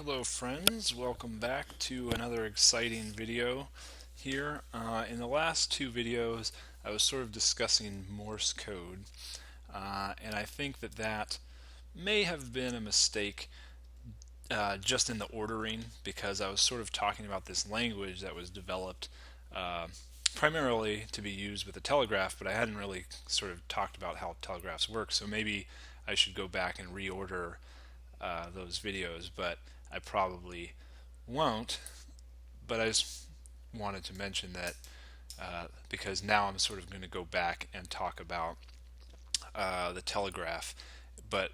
Hello friends, welcome back to another exciting video here. In the last two videos I was sort of discussing Morse code, and I think that may have been a mistake just in the ordering, because I was sort of talking about this language that was developed uh, primarily to be used with a telegraph, but I hadn't really sort of talked about how telegraphs work, so maybe I should go back and reorder those videos, but I probably won't. But I just wanted to mention that because now I'm sort of going to go back and talk about the telegraph, but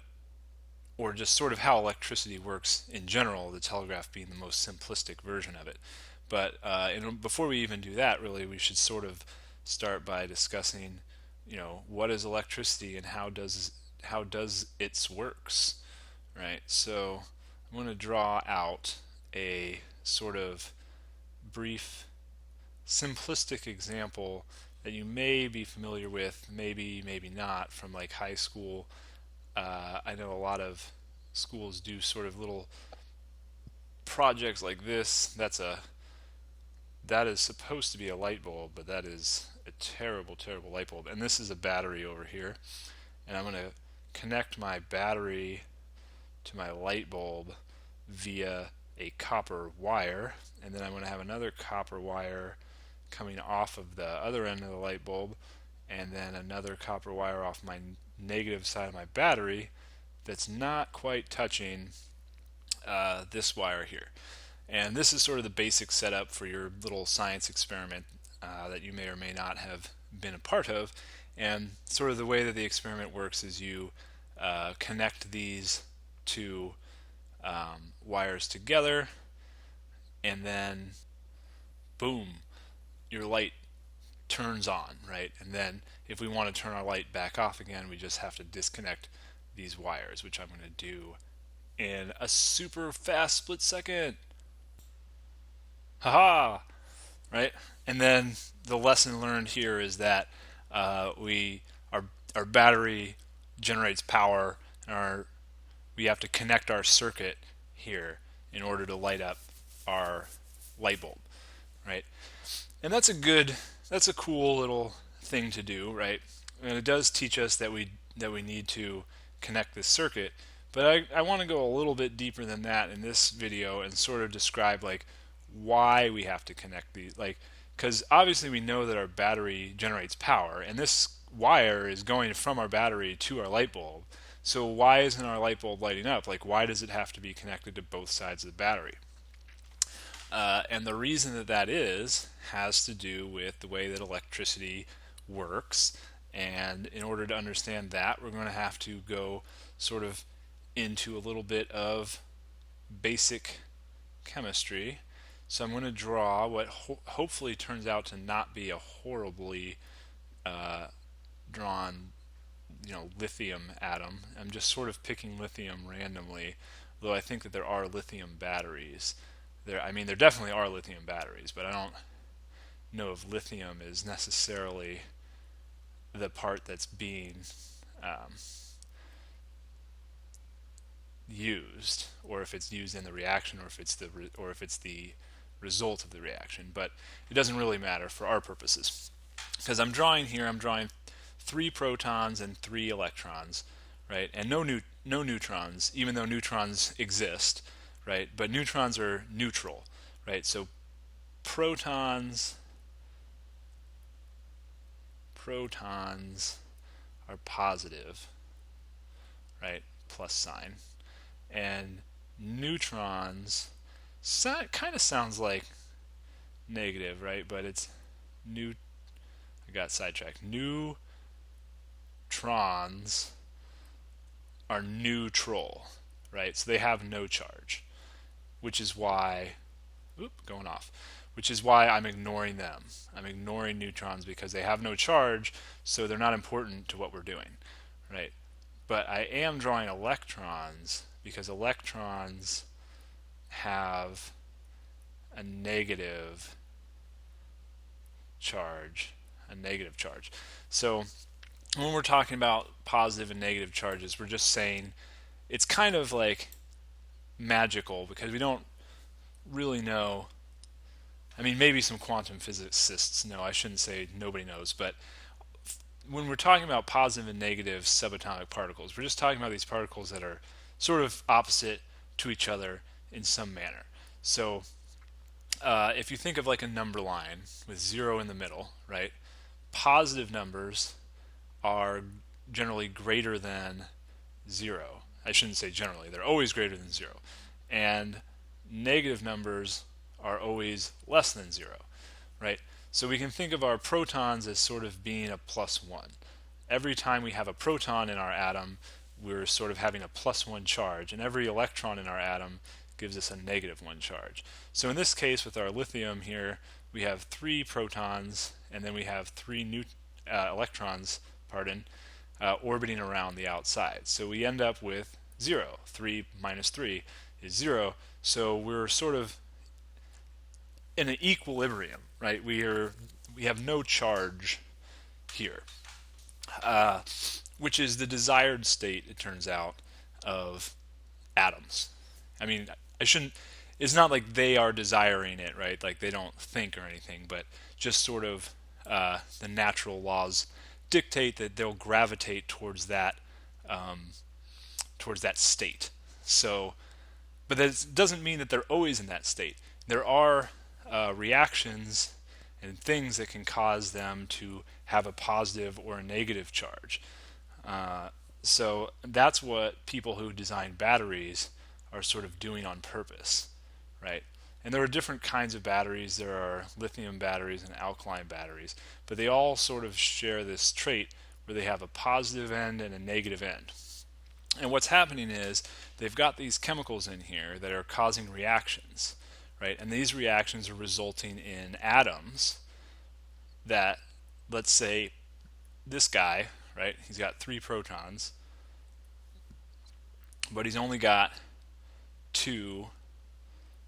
or just sort of how electricity works in general, the telegraph being the most simplistic version of it. But before we even do that, really, we should sort of start by discussing, what is electricity and how does its works, right? So I'm going to draw out a sort of brief, simplistic example that you may be familiar with, maybe not, from like high school. I know a lot of schools do sort of little projects like this. That is supposed to be a light bulb, but that is a terrible, terrible light bulb. And this is a battery over here, and I'm going to connect my battery to my light bulb via a copper wire, and then I'm going to have another copper wire coming off of the other end of the light bulb, and then another copper wire off my negative side of my battery that's not quite touching this wire here. And this is sort of the basic setup for your little science experiment that you may or may not have been a part of. And sort of the way that the experiment works is you connect these two wires together, and then boom, your light turns on, right? And then if we want to turn our light back off again, we just have to disconnect these wires, which I'm going to do in a super fast split second. Haha! Right? And then the lesson learned here is that we our battery generates power, and we have to connect our circuit here in order to light up our light bulb, right? And that's a cool little thing to do, right? And it does teach us that we need to connect this circuit. But I want to go a little bit deeper than that in this video and sort of describe like why we have to connect these, like, because obviously we know that our battery generates power, and this wire is going from our battery to our light bulb. So why isn't our light bulb lighting up? Like, why does it have to be connected to both sides of the battery? And the reason that is has to do with the way that electricity works. And in order to understand that, we're going to have to go sort of into a little bit of basic chemistry. So I'm going to draw what hopefully turns out to not be a horribly drawn, lithium atom. I'm just sort of picking lithium randomly, though I think that there are lithium batteries. There definitely are lithium batteries, but I don't know if lithium is necessarily the part that's being um, used, or if it's used in the reaction, or if it's the result of the reaction. But it doesn't really matter for our purposes, because I'm drawing 3 protons and 3 electrons, right? And no neutrons, even though neutrons exist, right? But neutrons are neutral, right? So protons are positive, right? Plus sign. And neutrons kind of sounds like negative, right? But it's new. I got sidetracked. Neutrons are neutral, right? So they have no charge, which is why, going off, which is why I'm ignoring them. I'm ignoring neutrons because they have no charge, so they're not important to what we're doing, right? But I am drawing electrons because electrons have a negative charge, So when we're talking about positive and negative charges, we're just saying it's kind of like magical because we don't really know. I mean, maybe some quantum physicists know. I shouldn't say nobody knows, but when we're talking about positive and negative subatomic particles, we're just talking about these particles that are sort of opposite to each other in some manner. So if you think of like a number line with 0 in the middle, right? Positive numbers are generally greater than 0. I shouldn't say generally, they're always greater than 0. And negative numbers are always less than 0, right? So we can think of our protons as sort of being a plus 1. Every time we have a proton in our atom, we're sort of having a plus 1 charge, and every electron in our atom gives us a negative 1 charge. So in this case, with our lithium here, we have 3 protons, and then we have 3 electrons, orbiting around the outside. So we end up with 0. 3 minus 3 is 0. So we're sort of in an equilibrium, right? We have no charge here, which is the desired state, it turns out, of atoms. I mean, I shouldn't. It's not like they are desiring it, right? Like they don't think or anything, but just sort of the natural laws dictate that they'll gravitate towards that state. So, but that doesn't mean that they're always in that state. There are reactions and things that can cause them to have a positive or a negative charge. So that's what people who design batteries are sort of doing on purpose, right? And there are different kinds of batteries. There are lithium batteries and alkaline batteries, but they all sort of share this trait where they have a positive end and a negative end. And what's happening is they've got these chemicals in here that are causing reactions, right? And these reactions are resulting in atoms that, let's say, this guy, right? He's got 3 protons, but he's only got 2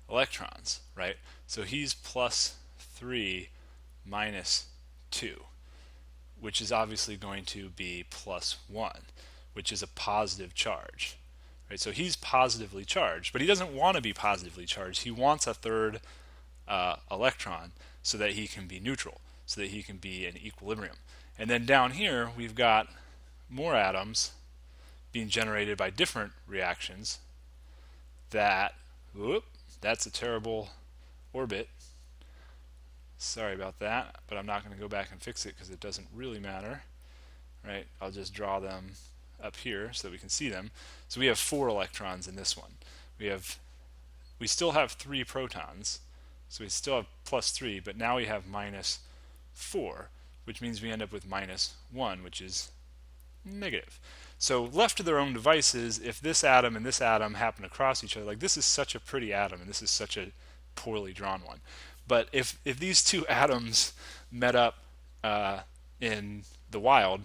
electrons, right? So he's plus 3 minus 2, which is obviously going to be plus 1, which is a positive charge, right? So he's positively charged, but he doesn't want to be positively charged. He wants a third electron so that he can be neutral, so that he can be in equilibrium. And then down here, we've got more atoms being generated by different reactions that's a terrible orbit. Sorry about that, but I'm not going to go back and fix it because it doesn't really matter, right? I'll just draw them up here so that we can see them. So we have 4 electrons in this one. We still have 3 protons, so we still have plus 3, but now we have minus 4, which means we end up with minus 1, which is negative. So left to their own devices, if this atom and this atom happen to cross each other, like this is such a pretty atom and this is such a poorly drawn one. But if these 2 atoms met up in the wild,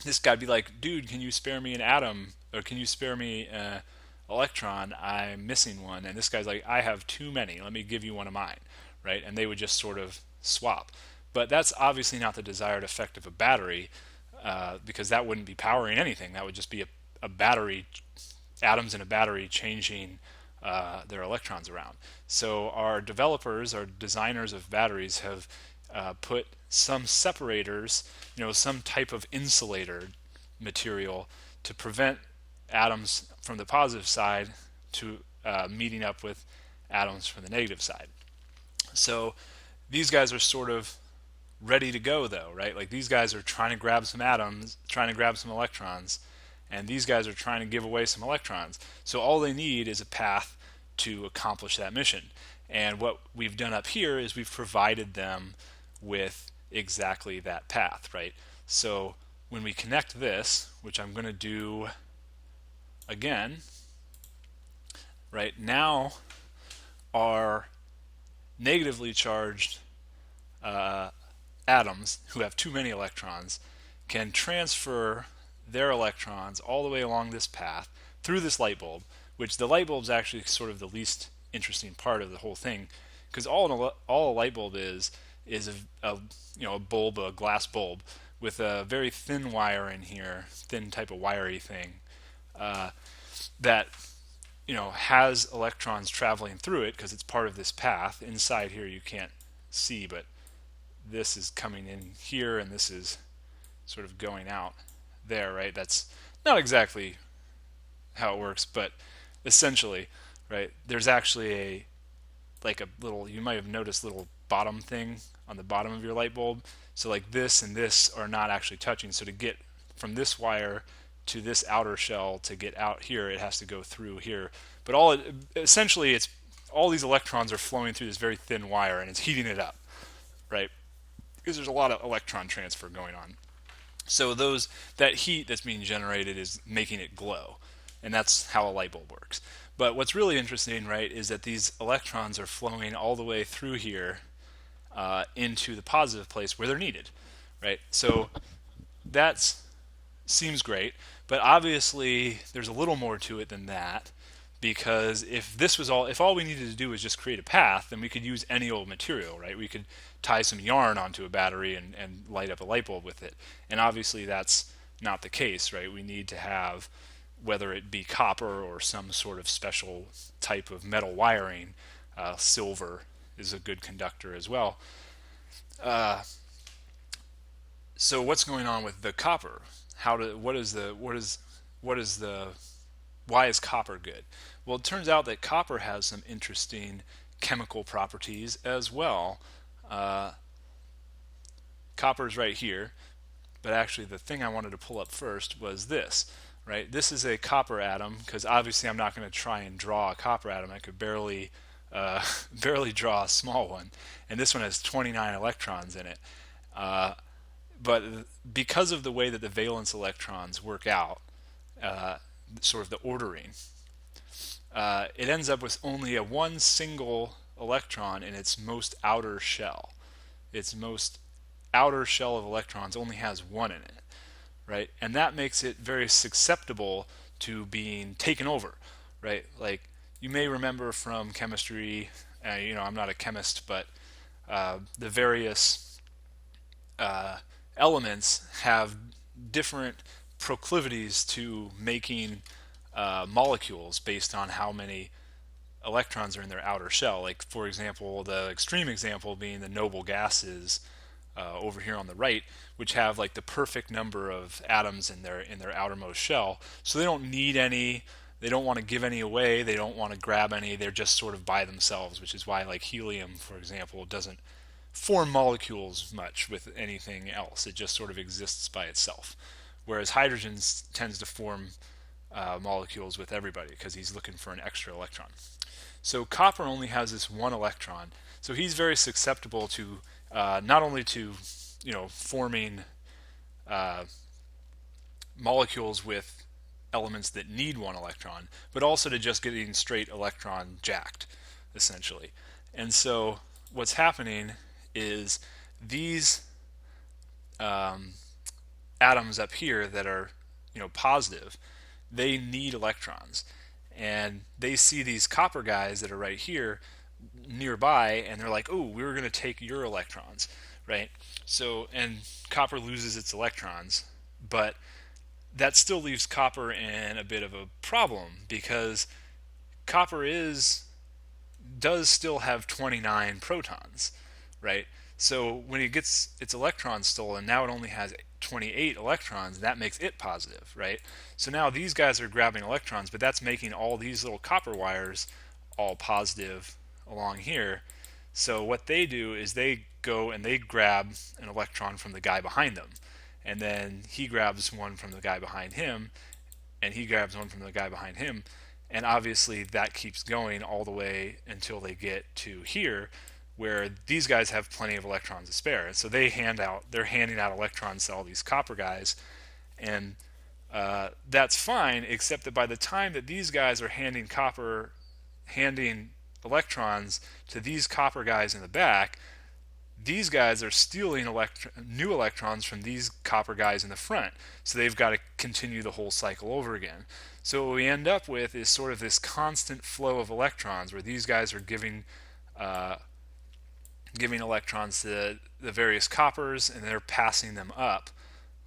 this guy'd be like, dude, can you spare me an atom? Or can you spare me an electron? I'm missing one. And this guy's like, I have too many. Let me give you one of mine, right? And they would just sort of swap. But that's obviously not the desired effect of a battery, because that wouldn't be powering anything. That would just be a battery, atoms in a battery changing their electrons around. So our developers, our designers of batteries have put some separators, some type of insulator material to prevent atoms from the positive side to meeting up with atoms from the negative side. So these guys are sort of ready to go though, right? Like these guys are trying to grab some atoms, trying to grab some electrons, and these guys are trying to give away some electrons. So all they need is a path to accomplish that mission. And what we've done up here is we've provided them with exactly that path, right? So when we connect this, which I'm going to do again, right now our negatively charged atoms who have too many electrons can transfer their electrons all the way along this path through this light bulb, which the light bulb is actually sort of the least interesting part of the whole thing, because all a light bulb is a bulb, a glass bulb with a very thin wire in here, thin type of wiry thing that has electrons traveling through it because it's part of this path. Inside here you can't see, but this is coming in here and this is sort of going out there, right? That's not exactly how it works, but essentially, right, there's actually a like a little, you might have noticed, little bottom thing on the bottom of your light bulb. So like this and this are not actually touching. So to get from this wire to this outer shell, to get out here, it has to go through here. But essentially it's all these electrons are flowing through this very thin wire and it's heating it up, right? Because there's a lot of electron transfer going on. So that heat that's being generated is making it glow, and that's how a light bulb works. But what's really interesting, right, is that these electrons are flowing all the way through here into the positive place where they're needed, right? So that seems great, but obviously there's a little more to it than that, because if all we needed to do was just create a path, then we could use any old material, right? We could tie some yarn onto a battery and light up a light bulb with it. And obviously that's not the case, right? We need to have, whether it be copper or some sort of special type of metal wiring, silver is a good conductor as well. So what's going on with the copper? Why is copper good? Well, it turns out that copper has some interesting chemical properties as well. Copper's right here, but actually the thing I wanted to pull up first was this, right? This is a copper atom, because obviously I'm not going to try and draw a copper atom. I could barely draw a small one, and this one has 29 electrons in it. But because of the way that the valence electrons work out, sort of the ordering, it ends up with only one single electron in its most outer shell. Its most outer shell of electrons only has one in it, right? And that makes it very susceptible to being taken over, right? Like, you may remember from chemistry, I'm not a chemist, but the various elements have different proclivities to making molecules based on how many electrons are in their outer shell. Like, for example, the extreme example being the noble gases over here on the right, which have like the perfect number of atoms in their outermost shell. So they don't need any, they don't want to give any away, they don't want to grab any, they're just sort of by themselves, which is why like helium, for example, doesn't form molecules much with anything else. It just sort of exists by itself. Whereas hydrogen tends to form molecules with everybody because he's looking for an extra electron. So copper only has this one electron, so he's very susceptible to not only to forming molecules with elements that need one electron, but also to just getting straight electron jacked, essentially. And so what's happening is these atoms up here that are positive, they need electrons, and they see these copper guys that are right here nearby, and they're like, oh, we were going to take your electrons, right? So, and copper loses its electrons, but that still leaves copper in a bit of a problem, because copper does still have 29 protons, right? So when it gets its electrons stolen, now it only has 28 electrons, that makes it positive, right? So now these guys are grabbing electrons, but that's making all these little copper wires all positive along here. So what they do is they go and they grab an electron from the guy behind them, and then he grabs one from the guy behind him, and he grabs one from the guy behind him, and obviously that keeps going all the way until they get to here, where these guys have plenty of electrons to spare. So they're handing out electrons to all these copper guys, and that's fine, except that by the time that these guys are handing electrons to these copper guys in the back, these guys are stealing new electrons from these copper guys in the front. So they've got to continue the whole cycle over again. So what we end up with is sort of this constant flow of electrons, where these guys are giving electrons to the various coppers, and they're passing them up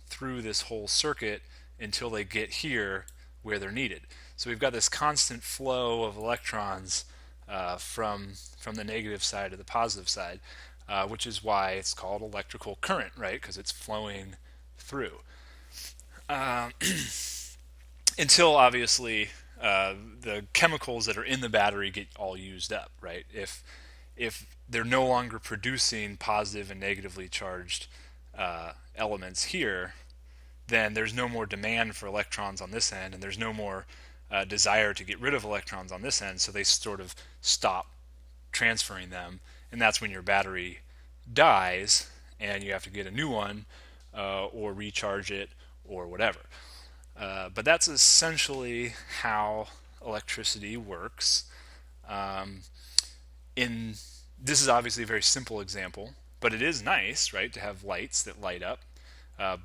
through this whole circuit until they get here where they're needed. So we've got this constant flow of electrons from the negative side to the positive side, which is why it's called electrical current, right? Because it's flowing through. Until obviously the chemicals that are in the battery get all used up, right? If they're no longer producing positive and negatively charged elements here, then there's no more demand for electrons on this end, and there's no more desire to get rid of electrons on this end, so they sort of stop transferring them, and that's when your battery dies, and you have to get a new one or recharge it or whatever. But that's essentially how electricity works. In This is obviously a very simple example, but it is nice, right, to have lights that light up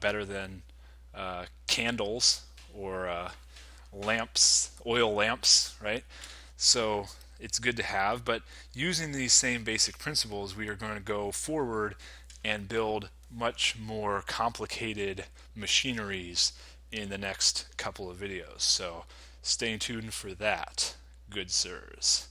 better than candles or lamps, oil lamps, right? So it's good to have, but using these same basic principles, we are going to go forward and build much more complicated machineries in the next couple of videos. So stay tuned for that, good sirs.